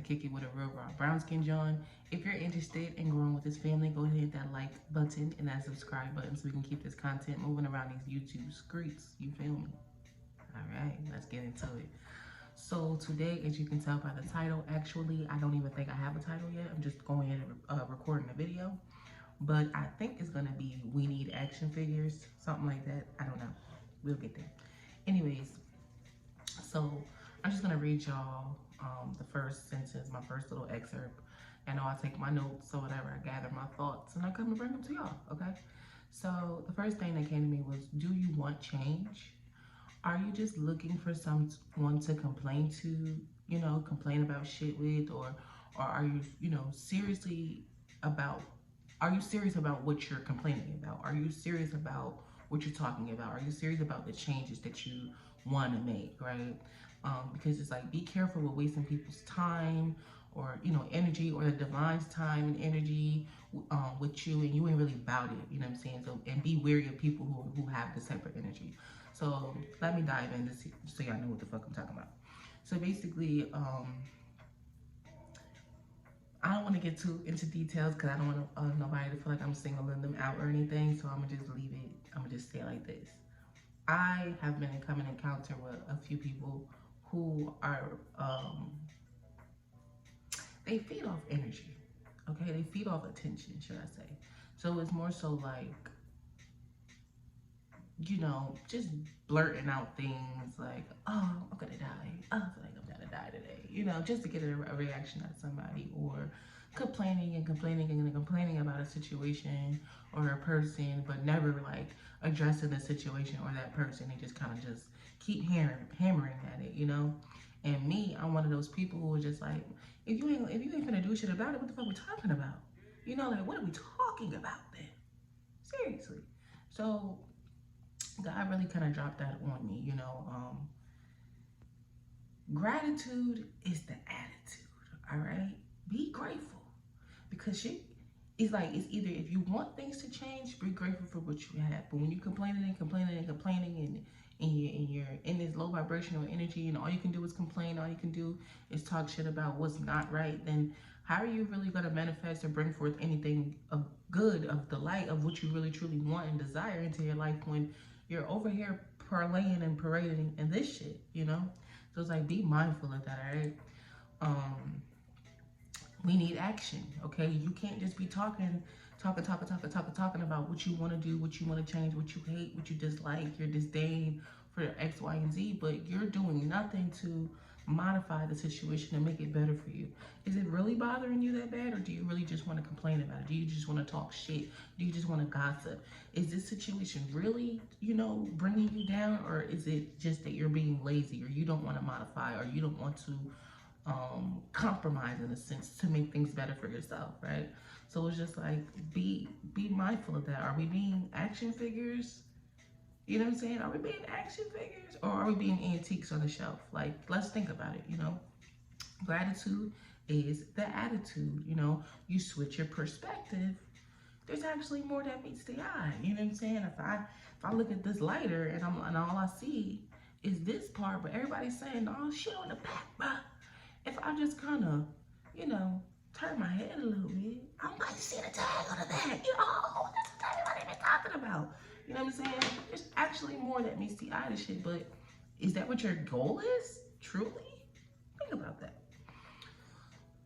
kick it with a real raw brown skin John. If you're interested in growing with this family, go ahead and hit that like button and that subscribe button so we can keep this content moving around these YouTube streets. You feel me? All right, let's get into it. So today, as you can tell by the title, actually, I don't even think I have a title yet. I'm just going in and recording a video. But I think it's gonna be We Need Action Figures, something like that. I don't know. We'll get there. Anyways, so I'm just gonna read y'all the first sentence, my first little excerpt. And I'll take my notes or whatever, I gather my thoughts and I come and bring them to y'all, okay? So the first thing that came to me was, do you want change? Are you just looking for someone to complain to, complain about shit with, or are you, seriously about, are you serious about what you're complaining about? Are you serious about what you're talking about? Are you serious about the changes that you want to make, right? Because it's like, be careful with wasting people's time or, energy, or the divine's time and energy with you, and you ain't really about it, you know what I'm saying? So, and be wary of people who have this type of energy. So let me dive in to see, so y'all know what the fuck I'm talking about. So basically, I don't want to get too into details because I don't want nobody to feel like I'm singling them out or anything. So I'm gonna just leave it. I'm gonna just say it like this. I have been in coming encounter with a few people who are, they feed off energy. Okay, they feed off attention, should I say? So it's more so like, just blurting out things like, oh, I'm gonna die. Oh, I feel like I'm gonna die today. Just to get a reaction out of somebody, or complaining and complaining and complaining about a situation or a person, but never like addressing the situation or that person. They just kind of just keep hammering at it. And me, I'm one of those people who are just like, if you ain't gonna do shit about it, what the fuck we talking about? Like, what are we talking about then? Seriously. So God really kind of dropped that on me, Gratitude is the attitude, all right? Be grateful, because it's like, it's either, if you want things to change, be grateful for what you have. But when you're complaining and complaining and complaining, and you're in this low vibrational energy, and all you can do is complain, all you can do is talk shit about what's not right, then how are you really going to manifest or bring forth anything of good, of the light, of what you really truly want and desire into your life, when you're over here parlaying and parading and this shit, So it's like, be mindful of that, all right? We need action, okay? You can't just be talking about what you want to do, what you want to change, what you hate, what you dislike, your disdain for X, Y, and Z, but you're doing nothing to modify the situation and make it better for you. Is it really bothering you that bad, or do you really just want to complain about it? Do you just want to talk shit? Do you just want to gossip? Is this situation really, bringing you down, or is it just that you're being lazy, or you don't want to modify, or you don't want to compromise, in a sense, to make things better for yourself, right? So it's just like, be mindful of that. Are we being action figures? You know what I'm saying? Are we being action figures, or are we being antiques on the shelf? Like, let's think about it, Gratitude is the attitude, You switch your perspective, there's actually more that meets the eye. You know what I'm saying? If I look at this lighter and all I see is this part, but everybody's saying, oh, shit on the back, bruh. If I just kind of, turn my head a little bit, I might see the tag on the back. That's what everybody been talking about. You know what I'm saying? There's actually more that meets the eye to shit, but is that what your goal is? Truly? Think about that.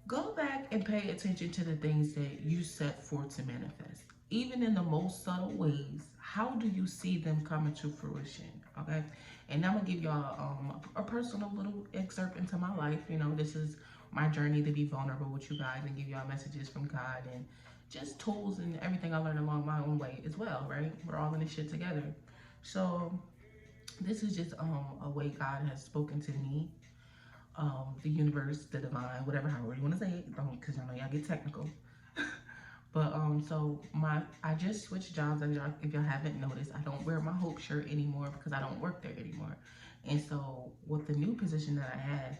Go back and pay attention to the things that you set forth to manifest. Even in the most subtle ways, how do you see them coming to fruition? Okay? And I'm going to give y'all a personal little excerpt into my life. This is my journey to be vulnerable with you guys and give y'all messages from God, and just tools and everything I learned along my own way as well, right? We're all in this shit together. So this is just a way God has spoken to me, the universe, the divine, whatever, however you want to say it, because I know y'all get technical. But so I just switched jobs. If y'all haven't noticed, I don't wear my Hope shirt anymore because I don't work there anymore. And so with the new position that I have,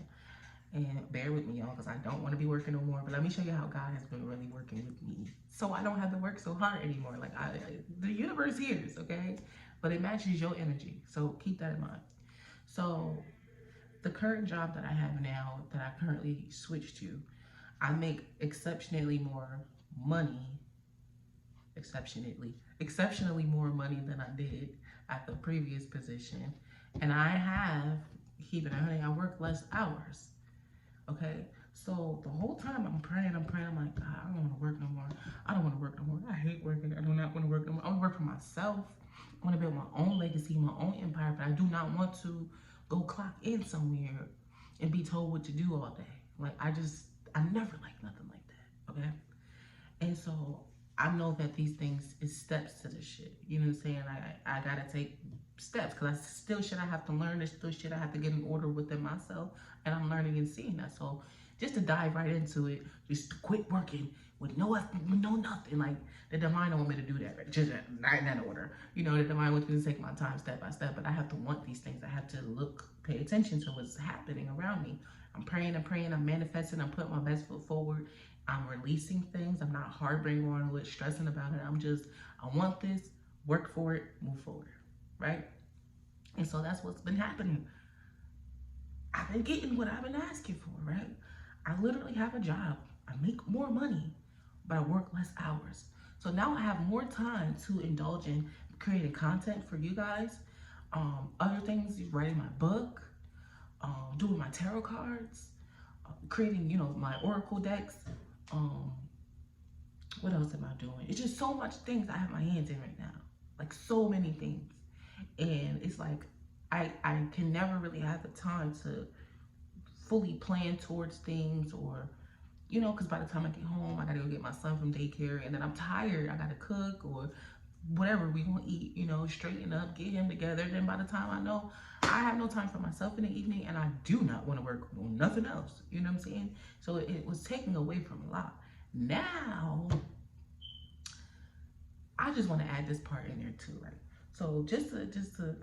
and bear with me, y'all, because I don't want to be working no more, but let me show you how God has been really working with me, so I don't have to work so hard anymore. Like, the universe hears, okay? But it matches your energy, so keep that in mind. So the current job that I have now, that I currently switched to, I make exceptionally more money, exceptionally more money than I did at the previous position. And I have, keeping it honey, I work less hours. Okay. So the whole time I'm praying, I'm like, God, I don't want to work no more. I don't want to work no more. I hate working. I do not want to work no more. I want to work for myself. I want to build my own legacy, my own empire, but I do not want to go clock in somewhere and be told what to do all day. Like, I never liked nothing like that. Okay. And so I know that these things is steps to this shit. You know what I'm saying? I gotta take steps because I still shit I have to learn. There's still shit I have to get in order within myself, and I'm learning and seeing that. So just to dive right into it, just to quit working with no nothing. Like the divine don't want me to do that, right? Just not in that order. You know, the divine wants me to take my time step by step, but I have to want these things. I have to look, pay attention to what's happening around me. I'm praying and praying. I'm manifesting. I'm putting my best foot forward. I'm releasing things. I'm not harboring on it, stressing about it. I want this, work for it, move forward, right? And so that's what's been happening. I've been getting what I've been asking for, right? I literally have a job. I make more money, but I work less hours. So now I have more time to indulge in creating content for you guys. Other things, writing my book, doing my tarot cards, creating, my oracle decks. What else am I doing? It's just so much things I have my hands in right now. Like so many things. And it's like I can never really have the time to fully plan towards things, or because by the time I get home, I gotta go get my son from daycare, and then I'm tired. I gotta cook or whatever we gonna eat, straighten up, get him together. Then by the time I know, I have no time for myself in the evening, and I do not want to work on nothing else. You know what I'm saying? So it was taking away from a lot. Now, I just want to add this part in there too, right? So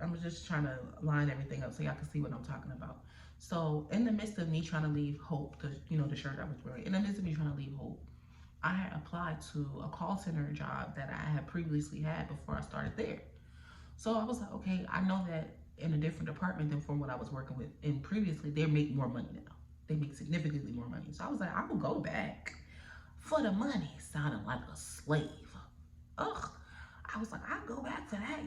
I'm just trying to line everything up so y'all can see what I'm talking about. So in the midst of me trying to leave Hope, the shirt I was wearing, in the midst of me trying to leave Hope, I had applied to a call center job that I had previously had before I started there. So I was like, okay, I know that in a different department than from what I was working with in previously, they make more money now. They make significantly more money. So I was like, I will go back for the money. Sounding like a slave. Ugh. I was like, I'll go back for that.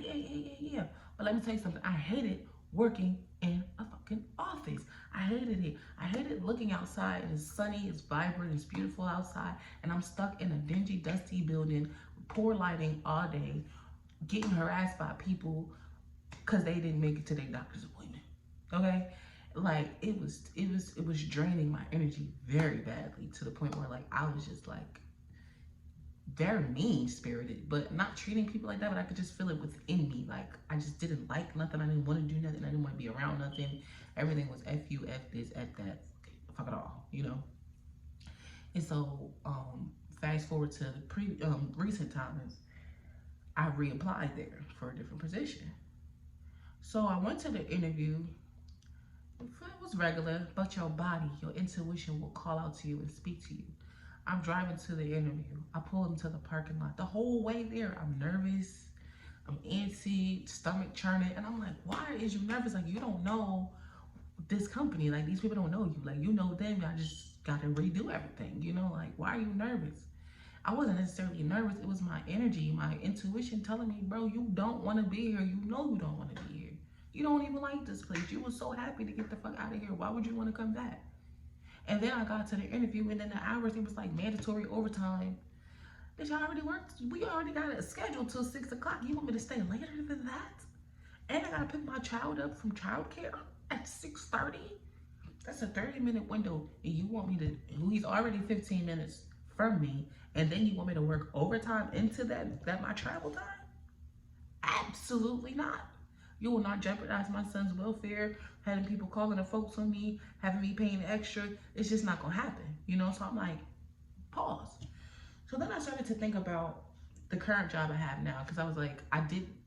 Yeah. But let me tell you something. I hated working in a fucking office. I hated it. I hated looking outside and it's sunny, it's vibrant, it's beautiful outside, and I'm stuck in a dingy, dusty building, poor lighting all day, getting harassed by people because they didn't make it to their doctor's appointment. Okay? Like it was draining my energy very badly, to the point where like I was just like very mean spirited, but not treating people like that, but I could just feel it within me. Like I just didn't like nothing. I didn't want to do nothing. I didn't want to be around nothing. Everything was F you, F this, F that, fuck it all, And so fast forward to the recent times, I reapplied there for a different position. So I went to the interview. It was regular, but your body, your intuition will call out to you and speak to you. I'm driving to the interview. I pull into the parking lot. The whole way there, I'm nervous. I'm antsy, stomach churning. And I'm like, why is you nervous? Like, you don't know this company. Like, these people don't know you. Like, you know them. I just got to redo everything. Like, why are you nervous? I wasn't necessarily nervous. It was my energy, my intuition telling me, bro, you don't want to be here. You know you don't want to be here. You don't even like this place. You were so happy to get the fuck out of here. Why would you want to come back? And then I got to the interview, and then the hours, it was like mandatory overtime. Bitch, I already worked. We already got it scheduled till 6 o'clock. You want me to stay later than that? And I gotta pick my child up from childcare at 6:30. That's a 30-minute window, and you want me to? He's already 15 minutes from me, and then you want me to work overtime into that my travel time? Absolutely not. You will not jeopardize my son's welfare, having people calling the folks on me, having me paying extra. It's just not gonna happen, So I'm like, pause. So then I started to think about the current job I have now, because I was like,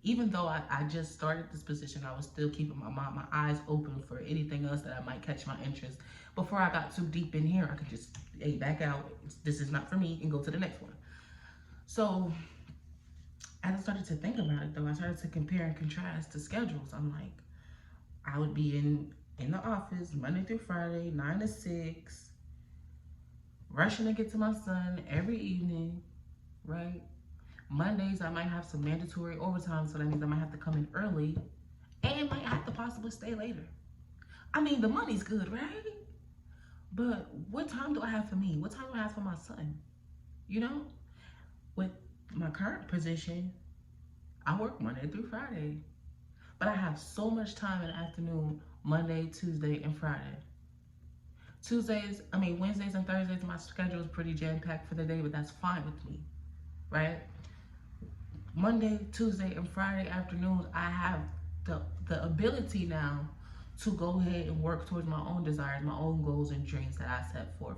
even though I just started this position, I was still keeping my eyes open for anything else that I might catch my interest. Before I got too deep in here, I could just, hey, back out. This is not for me, and go to the next one. So as I started to think about it, though, I started to compare and contrast the schedules. I'm like, I would be in in the office Monday through Friday, 9 to 6, rushing to get to my son every evening, right? Mondays, I might have some mandatory overtime, so that means I might have to come in early and might have to possibly stay later. I mean, the money's good, right? But what time do I have for me? What time do I have for my son? You know, with my current position, I work Monday through Friday, but I have so much time in the afternoon, Monday, Tuesday, and Friday. Wednesdays and Thursdays, my schedule is pretty jam-packed for the day, but that's fine with me, right? Monday, Tuesday, and Friday afternoons, I have the ability now to go ahead and work towards my own desires, my own goals and dreams that I set forth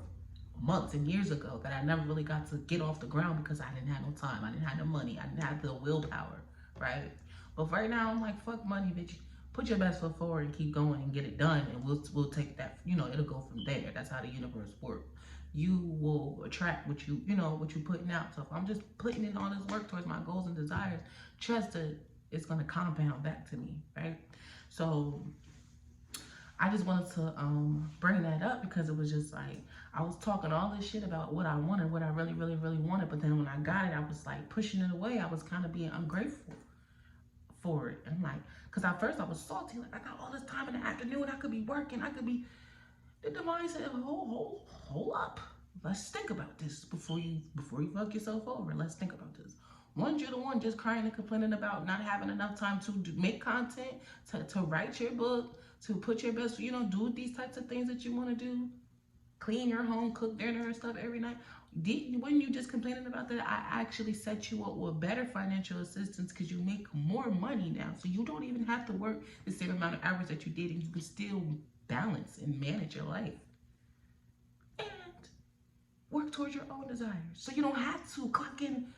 months and years ago that I never really got to get off the ground because I didn't have no time, I didn't have no money, I didn't have the willpower, right? But right now, I'm like, fuck money, bitch. Put your best foot forward and keep going and get it done, and we'll take that. It'll go from there. That's how the universe works. You will attract what you putting out. So if I'm just putting in all this work towards my goals and desires, trust that it's gonna compound back to me, right? So I just wanted to bring that up because it was just like I was talking all this shit about what I wanted, what I really, really, really wanted. But then when I got it, I was like pushing it away. I was kind of being ungrateful for it. And like, because at first I was salty, like I got all this time in the afternoon, I could be working, I could be. The divine said, hold up. Let's think about this before you fuck yourself over. Let's think about this. One, you're the one just crying and complaining about not having enough time to make content, to write your book, to put your best, do these types of things that you want to do. Clean your home, cook dinner and stuff every night. When you just complaining about that, I actually set you up with better financial assistance because you make more money now. So you don't even have to work the same amount of hours that you did, and you can still balance and manage your life and work towards your own desires. So you don't have to clock in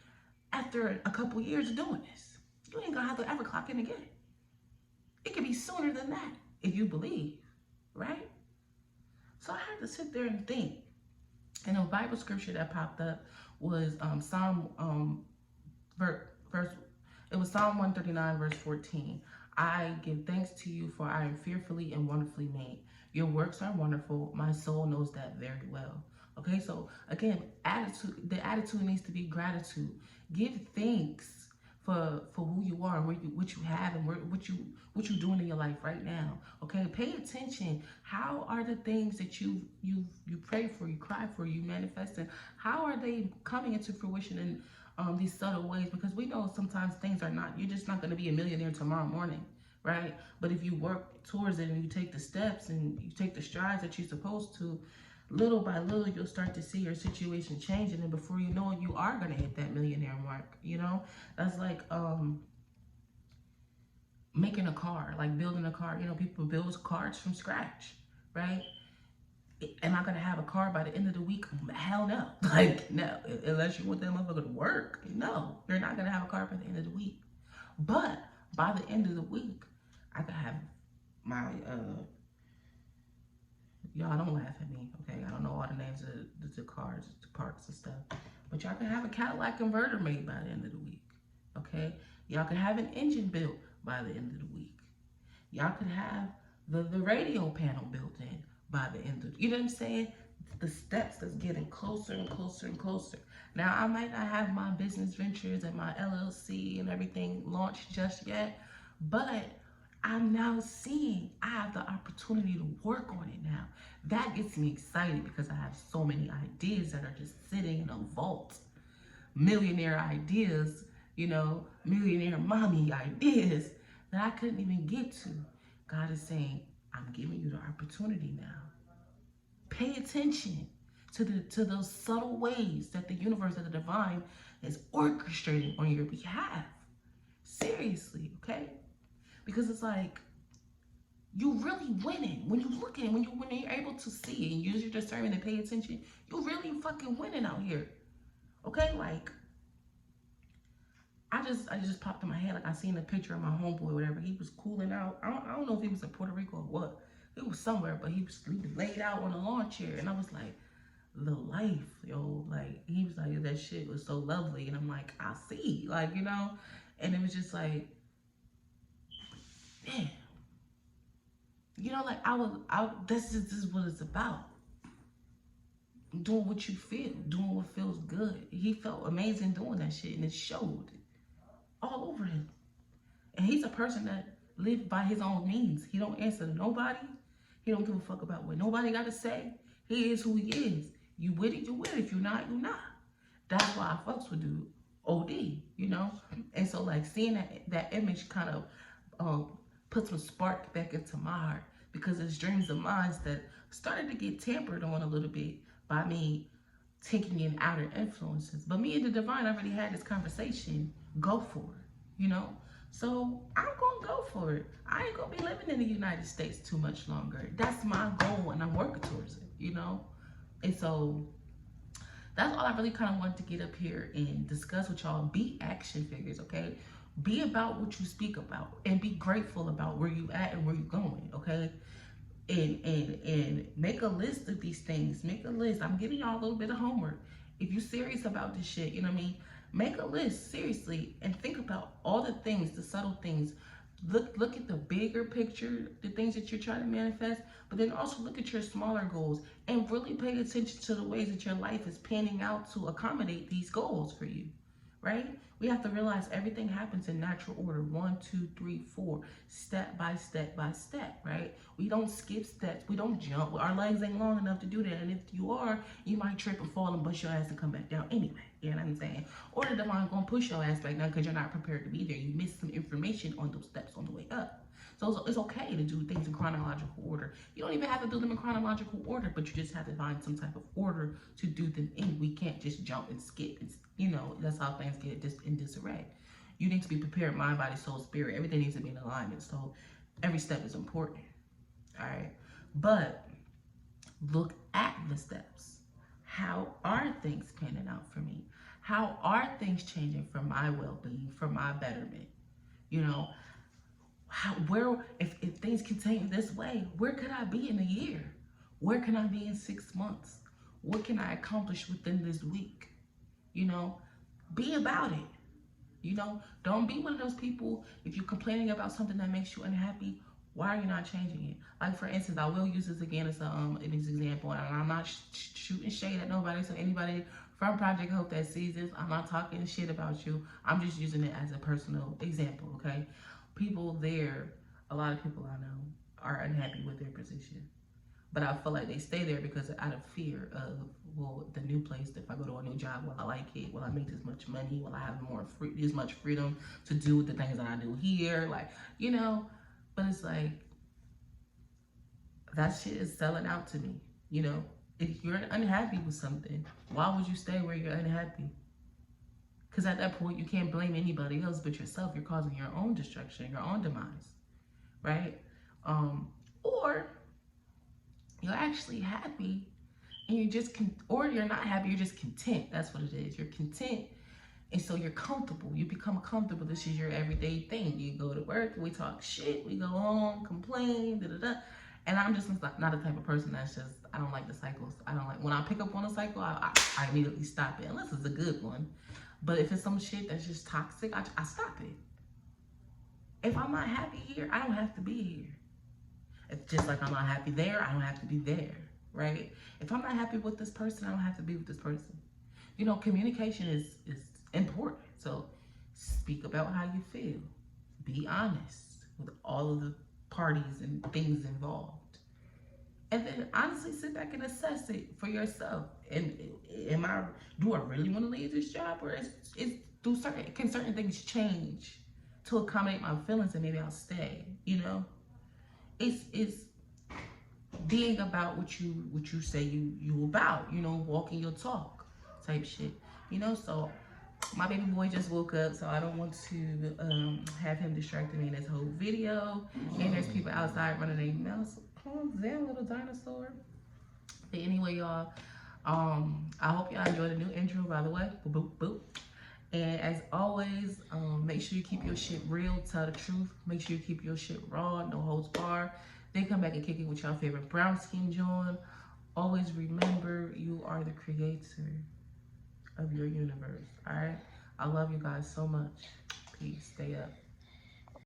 after a couple years of doing this. You ain't gonna have to ever clock in again. It could be sooner than that if you believe, right? So I had to sit there and think. And a Bible scripture that popped up was Psalm 139 verse 14. I give thanks to you, for I am fearfully and wonderfully made. Your works are wonderful. My soul knows that very well. Okay, so again, the attitude needs to be gratitude. Give thanks for who you are and what you have and what you're doing in your life right now. Okay, pay attention. How are the things that you pray for, you cry for, you manifesting? How are they coming into fruition in these subtle ways? Because we know sometimes things are not. You're just not going to be a millionaire tomorrow morning, right? But if you work towards it and you take the steps and you take the strides that you're supposed to, little by little, you'll start to see your situation changing, and before you know it, you are gonna hit that millionaire mark. That's like making a car, like building a car. People build cars from scratch, right? Am I gonna have a car by the end of the week? Hell no. Like, no, unless you want that motherfucker to work. No, you're not gonna have a car by the end of the week. But by the end of the week, I could have my y'all don't laugh at me, okay? I don't know all the names of the cars, the parts and stuff. But y'all can have a Cadillac converter made by the end of the week, okay? Y'all can have an engine built by the end of the week. Y'all can have the radio panel built in by the end of you know what I'm saying? The steps that's getting closer and closer and closer. Now, I might not have my business ventures and my LLC and everything launched just yet, but I'm now seeing I have the opportunity to work on it now. That gets me excited because I have so many ideas that are just sitting in a vault. Millionaire ideas, millionaire mommy ideas that I couldn't even get to. God is saying, I'm giving you the opportunity now. Pay attention to those subtle ways that the universe, that the divine is orchestrating on your behalf. Seriously, okay? Because it's like, you really winning. When you look at it, when you're able to see and use your discernment and pay attention, you really fucking winning out here. Okay? Like, I just popped in my head, like I seen a picture of my homeboy, whatever. He was cooling out. I don't know if he was in Puerto Rico or what. He was somewhere, but he was laid out on a lawn chair. And I was like, the life, yo. Like, he was like, that shit was so lovely. And I'm like, I see. Like, And it was just like, man, You know, like this is what it's about. Doing what you feel, doing what feels good. He felt amazing doing that shit, and it showed all over him. And he's a person that lived by his own means. He don't answer to nobody. He don't give a fuck about what nobody got to say. He is who he is. You with it, you with it. If you're not, you're not. That's why I fucks with dude. OD, you know? And so, like, seeing that image kind of put some spark back into my heart, because it's dreams of mine that started to get tampered on a little bit by me taking in outer influences. But me and the divine already had this conversation. Go for it, you know? So I'm gonna go for it. I ain't gonna be living in the United States too much longer. That's my goal, and I'm working towards it, you know? And so that's all I really kind of wanted to get up here and discuss with y'all. Be action figures, okay? Be about what you speak about, and be grateful about where you at and where you're going, okay? And make a list of these things. Make a list. I'm giving y'all a little bit of homework. If you're serious about this shit, you know what I mean? Make a list, seriously, and think about all the things, the subtle things. Look at the bigger picture, the things that you're trying to manifest, but then also look at your smaller goals and really pay attention to the ways that your life is panning out to accommodate these goals for you, right? We have to realize everything happens in natural order. 1, 2, 3, 4, step by step by step, right? We don't skip steps. We don't jump. Our legs ain't long enough to do that. And if you are, you might trip and fall and bust your ass and come back down anyway. You know what I'm saying? Or the divine gonna push your ass back down because you're not prepared to be there. You missed some information on those steps on the way up. So it's okay to do things in chronological order. You don't even have to do them in chronological order, but you just have to find some type of order to do them in. We can't just jump and skip. You know, that's how things get in disarray. You need to be prepared, mind, body, soul, spirit. Everything needs to be in alignment. So every step is important. All right. But look at the steps. How are things panning out for me? How are things changing for my well-being, for my betterment? You know, if things continue this way, where could I be in a year? Where can I be in 6 months? What can I accomplish within this week? You know, be about it. You know, don't be one of those people, if you're complaining about something that makes you unhappy, why are you not changing it? Like, for instance, I will use this again as an example, and I'm not shooting shade at nobody, so anybody from Project Hope that sees this, I'm not talking shit about you. I'm just using it as a personal example, okay? People there, a lot of people I know are unhappy with their position. But I feel like they stay there because out of fear of, well, the new place, if I go to a new job, will I like it? Will I make this much money? Will I have this much freedom to do the things that I do here? Like, you know, but it's like, that shit is selling out to me, you know? If you're unhappy with something, why would you stay where you're unhappy? Because at that point, you can't blame anybody else but yourself. You're causing your own destruction, your own demise, right? Or you're actually happy and you're just, or you're not happy, you're just content. That's what it is. You're content. And so you're comfortable. You become comfortable. This is your everyday thing. You go to work, we talk shit, we go home, complain, da-da-da. And I'm just not the type of person that's just, I don't like the cycles. I don't like, when I pick up on a cycle, I immediately stop it, unless it's a good one. But if it's some shit that's just toxic, I stop it. If I'm not happy here, I don't have to be here. It's just like I'm not happy there, I don't have to be there, right? If I'm not happy with this person, I don't have to be with this person. You know, communication is important. So speak about how you feel. Be honest with all of the parties and things involved. And then honestly sit back and assess it for yourself. And do I really want to leave this job? Or can certain things change to accommodate my feelings and maybe I'll stay, you know? It's being about what you say you about, you know, walking your talk type shit, you know. So my baby boy just woke up, so I don't want to have him distracting me in this whole video. And there's people outside running their mouths. Calm down, little dinosaur. But anyway, y'all, I hope y'all enjoyed the new intro, by the way. Boop, boop, boop. And as always, make sure you keep your shit real, tell the truth. Make sure you keep your shit raw, no holds barred. Then come back and kick it with your favorite brown skin John. Always remember, you are the creator of your universe, all right? I love you guys so much. Peace. Stay up.